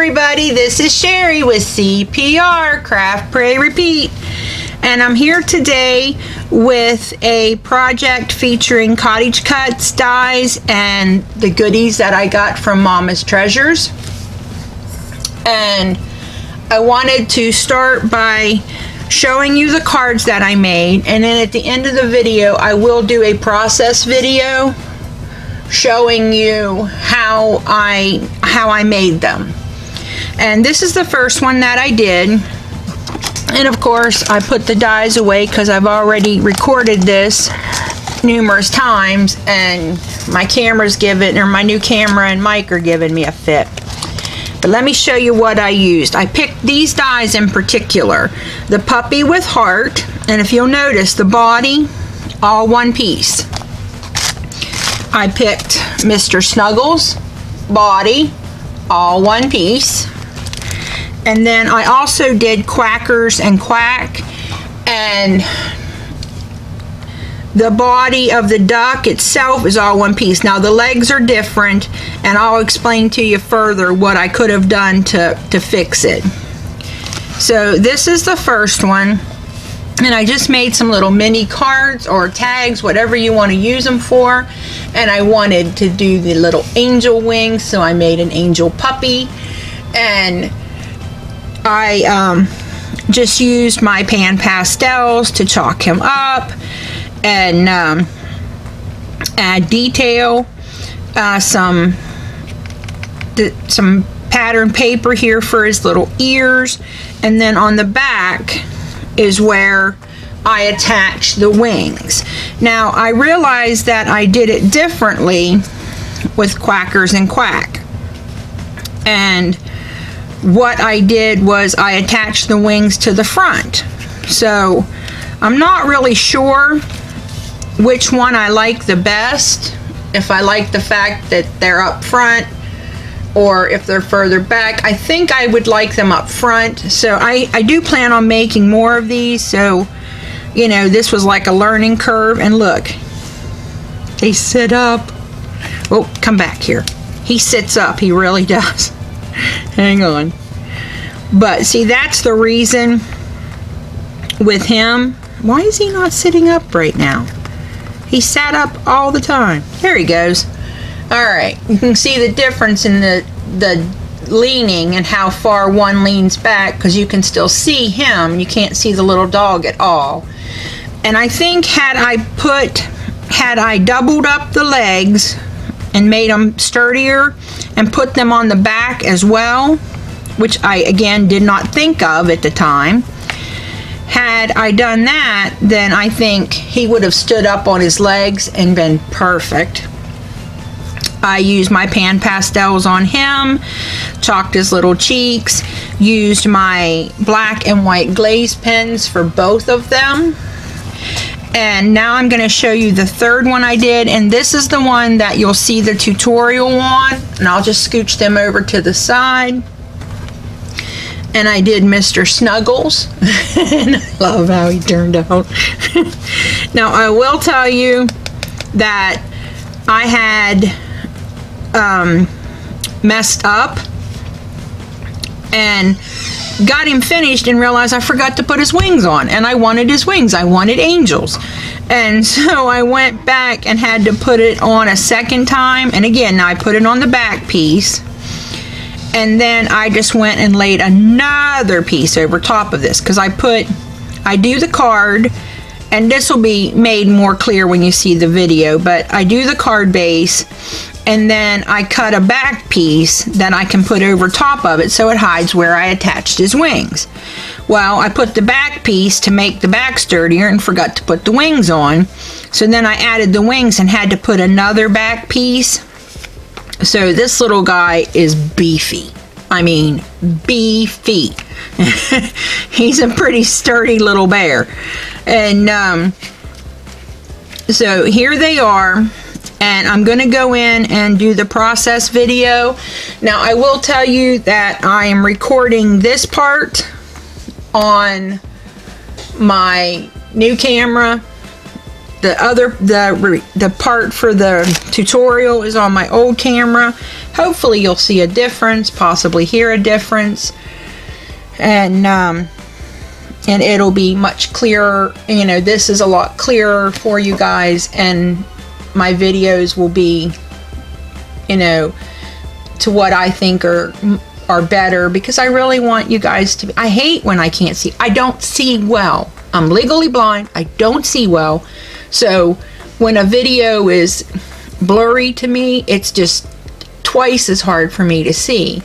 everybody, this is Sherry with CPR, Craft, Pray, Repeat. And I'm here today with a project featuring CottageCutz dies and the goodies that I got from Mama's Treasures. And I wanted to start by showing you the cards that I made, and then at the end of the video I will do a process video showing you how I made them. And this is the first one that I did, and of course I put the dies away because I've already recorded this numerous times and my camera's giving, or my new camera and mic are giving me a fit. But let me show you what I used. I picked these dies in particular, the puppy with heart, and if you'll notice the body all one piece. I picked Mr. Snuggles, body, all one piece. And then I also did Quackers and Quack, and the body of the duck itself is all one piece. Now the legs are different, and I'll explain to you further what I could have done to fix it. So this is the first one. And I just made some little mini cards or tags, whatever you want to use them for. And I wanted to do the little angel wings, so I made an angel puppy. And I just used my pan pastels to chalk him up and add detail. Some pattern paper here for his little ears. And then on the back is where I attach the wings. Now I realized that I did it differently with Quackers and Quack, and what I did was I attached the wings to the front. So I'm not really sure which one I like the best, if I like the fact that they're up front or if they're further back. I think I would like them up front. So I do plan on making more of these. So, you know, this was like a learning curve. And look, they sit up. Oh, come back here. He sits up. He really does. Hang on. But see, that's the reason with him. Why is he not sitting up right now? He sat up all the time. There he goes. Alright, you can see the difference in the leaning and how far one leans back, because you can still see him. You can't see the little dog at all. And I think had I doubled up the legs and made them sturdier and put them on the back as well, which I again did not think of at the time, had I done that, then I think he would have stood up on his legs and been perfect. I used my pan pastels on him, chalked his little cheeks, used my black and white glaze pens for both of them. And now I'm going to show you the third one I did, and this is the one that you'll see the tutorial on, and I'll just scooch them over to the side. And I did Mr. Snuggles, and I love how he turned out. Now I will tell you that I had messed up and got him finished and realized I forgot to put his wings on, and I wanted his wings. I wanted angels, and so I went back and had to put it on a second time. And again, now I put it on the back piece, and then I just went and laid another piece over top of this, because I do the card, and this will be made more clear when you see the video, but I do the card base, and then I cut a back piece that I can put over top of it so it hides where I attached his wings. Well, I put the back piece to make the back sturdier and forgot to put the wings on. So then I added the wings and had to put another back piece. So this little guy is beefy. I mean, beefy. He's a pretty sturdy little bear. And so here they are. And I'm going to go in and do the process video. Now I will tell you that I am recording this part on my new camera the part for the tutorial is on my old camera. Hopefully you'll see a difference, possibly hear a difference, and it'll be much clearer. You know, this is a lot clearer for you guys, and my videos will be, you know, to what I think are better, because I really want you guys to. I hate when I can't see. I don't see well. I'm legally blind. I don't see well. So when a video is blurry to me, it's just twice as hard for me to see.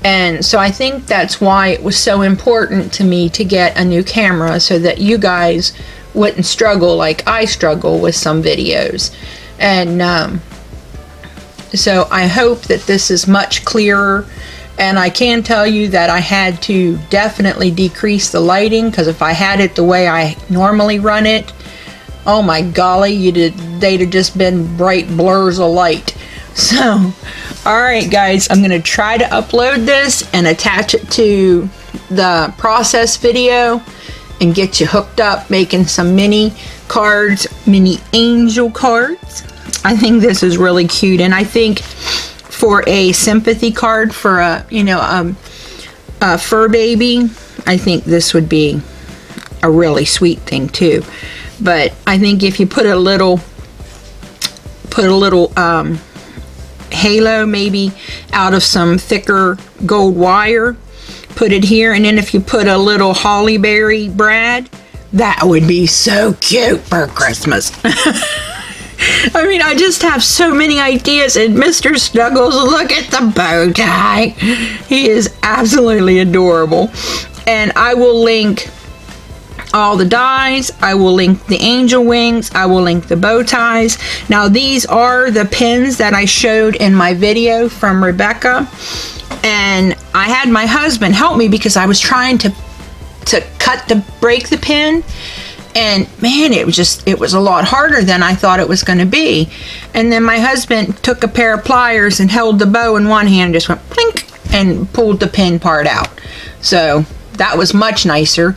And so I think that's why it was so important to me to get a new camera, so that you guys wouldn't struggle like I struggle with some videos. And so I hope that this is much clearer. And I can tell you that I had to definitely decrease the lighting, because if I had it the way I normally run it, oh my golly, they'd have just been bright blurs of light. So, alright guys, I'm going to try to upload this and attach it to the process video and get you hooked up making some mini cards, mini angel cards. I think this is really cute, and I think for a sympathy card for a, you know, a fur baby, I think this would be a really sweet thing too. But I think if you put a little halo maybe out of some thicker gold wire, put it here, and then if you put a little holly berry brad, that would be so cute for Christmas. I mean, I just have so many ideas. And Mr. Snuggles, look at the bow tie. He is absolutely adorable. And I will link all the dies. I will link the angel wings. I will link the bow ties. Now, these are the pins that I showed in my video from Rebecca. And I had my husband help me because I was trying to break the pin. And man, it was a lot harder than I thought it was going to be. And then my husband took a pair of pliers and held the bow in one hand, just went blink, and pulled the pin part out. So that was much nicer,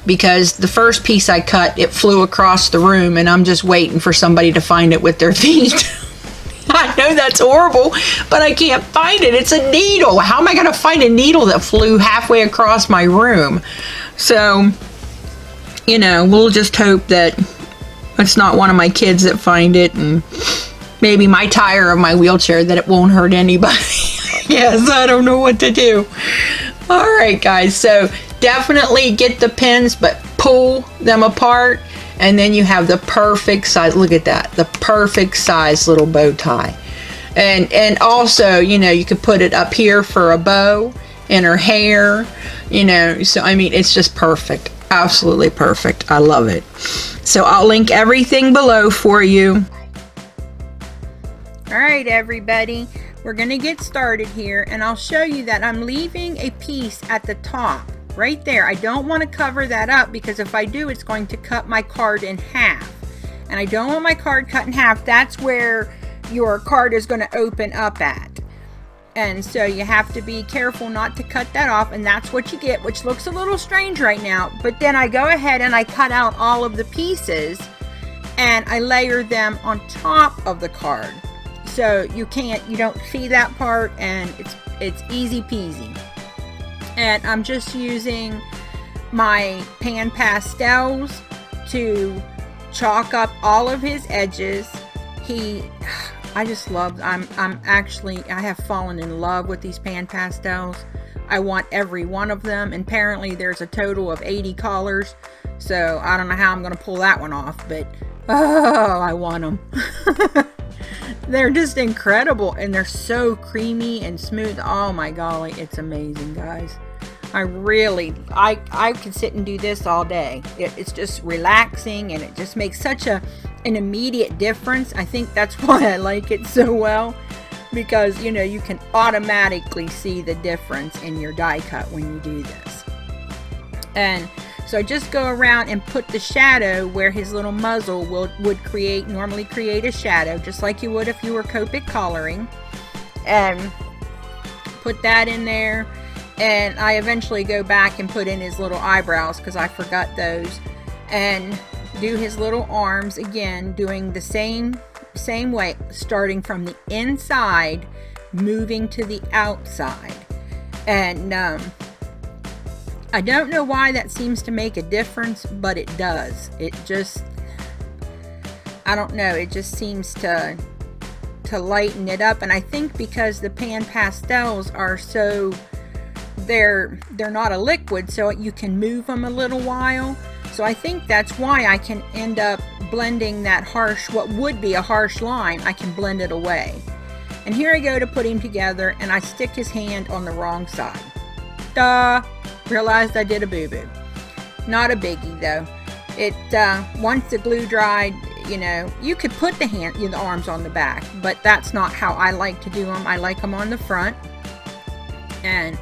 because the first piece I cut, it flew across the room, and I'm just waiting for somebody to find it with their feet. I know that's horrible, but I can't find it. It's a needle. How am I going to find a needle that flew halfway across my room? So, you know, we'll just hope that it's not one of my kids that find it, and maybe my tire of my wheelchair, that it won't hurt anybody. Yes, I don't know what to do. Alright guys, so definitely get the pins, but pull them apart, and then you have the perfect size. Look at that, the perfect size little bow tie. And also, you know, you could put it up here for a bow in her hair, you know. So I mean, it's just perfect. Absolutely perfect. I love it. So I'll link everything below for you. Alright everybody, we're going to get started here, and I'll show you that I'm leaving a piece at the top right there. I don't want to cover that up, because if I do, it's going to cut my card in half, and I don't want my card cut in half. That's where your card is going to open up at. And so you have to be careful not to cut that off, and that's what you get, which looks a little strange right now. But then I go ahead and I cut out all of the pieces, and I layer them on top of the card. So you don't see that part, and it's easy peasy. And I'm just using my pan pastels to chalk up all of his edges. I just love, I have fallen in love with these pan pastels. I want every one of them, and apparently there's a total of 80 colors, so I don't know how I'm going to pull that one off, but oh, I want them. They're just incredible, and they're so creamy and smooth. Oh my golly, it's amazing, guys. I could sit and do this all day. It's just relaxing, and it just makes such an immediate difference. I think that's why I like it so well, because you know, you can automatically see the difference in your die cut when you do this. And so I just go around and put the shadow where his little muzzle would normally create a shadow, just like you would if you were Copic coloring, and put that in there. And I eventually go back and put in his little eyebrows, because I forgot those. And do his little arms again, doing the same way, starting from the inside, moving to the outside. And I don't know why that seems to make a difference, but it does. It just, I don't know, it just seems to lighten it up. And I think because the pan pastels are so, they're not a liquid, so you can move them a little while. So I think that's why I can end up blending that harsh, what would be a harsh line, I can blend it away. And here I go to put him together, and I stick his hand on the wrong side. Duh! Realized I did a boo-boo. Not a biggie though. It once the glue dried, you know, you could put the arms on the back, but that's not how I like to do them. I like them on the front. And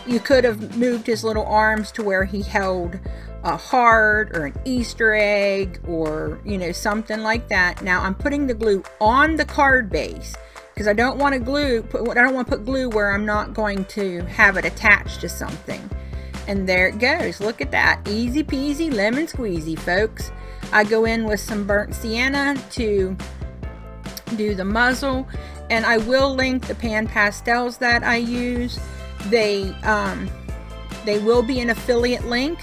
you could have moved his little arms to where he held a heart or an Easter egg, or, you know, something like that. Now I'm putting the glue on the card base because I don't want to put glue where I'm not going to have it attached to something. And there it goes. Look at that. Easy peasy lemon squeezy, folks. I go in with some burnt sienna to do the muzzle, and I will link the pan pastels that I use. They will be an affiliate link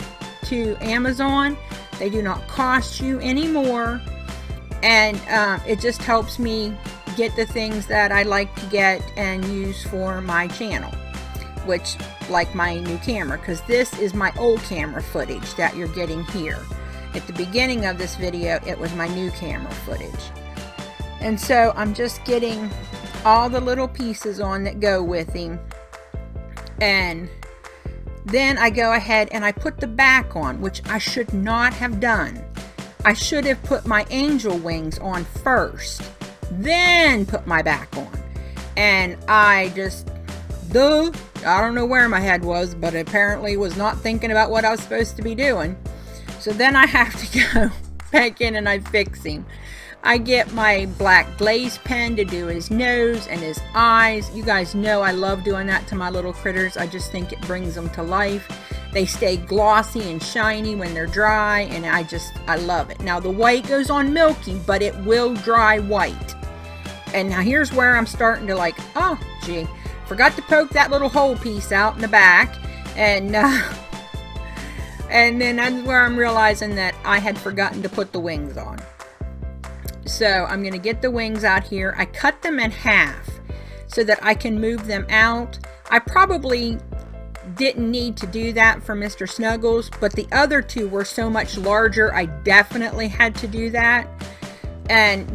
to Amazon. They do not cost you any more, and it just helps me get the things that I like to get and use for my channel, which, like my new camera, because this is my old camera footage that you're getting here. At the beginning of this video, it was my new camera footage. And so I'm just getting all the little pieces on that go with him, and then I go ahead and I put the back on, which I should not have done. I should have put my angel wings on first, then put my back on. And I just, I don't know where my head was, but apparently was not thinking about what I was supposed to be doing. So then I have to go back in and I fix him. I get my black glaze pen to do his nose and his eyes. You guys know I love doing that to my little critters. I just think it brings them to life. They stay glossy and shiny when they're dry, and I love it. Now the white goes on milky, but it will dry white. And now here's where I'm starting to like, oh gee, forgot to poke that little hole piece out in the back, and then that's where I'm realizing that I had forgotten to put the wings on. So I'm going to get the wings out here. I cut them in half so that I can move them out. I probably didn't need to do that for Mr. Snuggles, but the other two were so much larger, I definitely had to do that.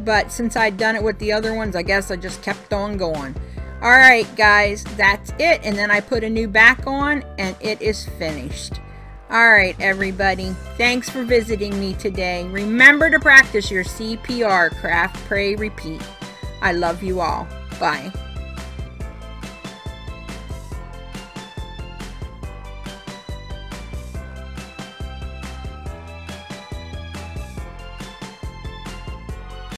But since I'd done it with the other ones, I guess I just kept on going. Alright guys, that's it. And then I put a new back on, and it is finished. Alright everybody, thanks for visiting me today. Remember to practice your CPR, craft, pray, repeat. I love you all. Bye.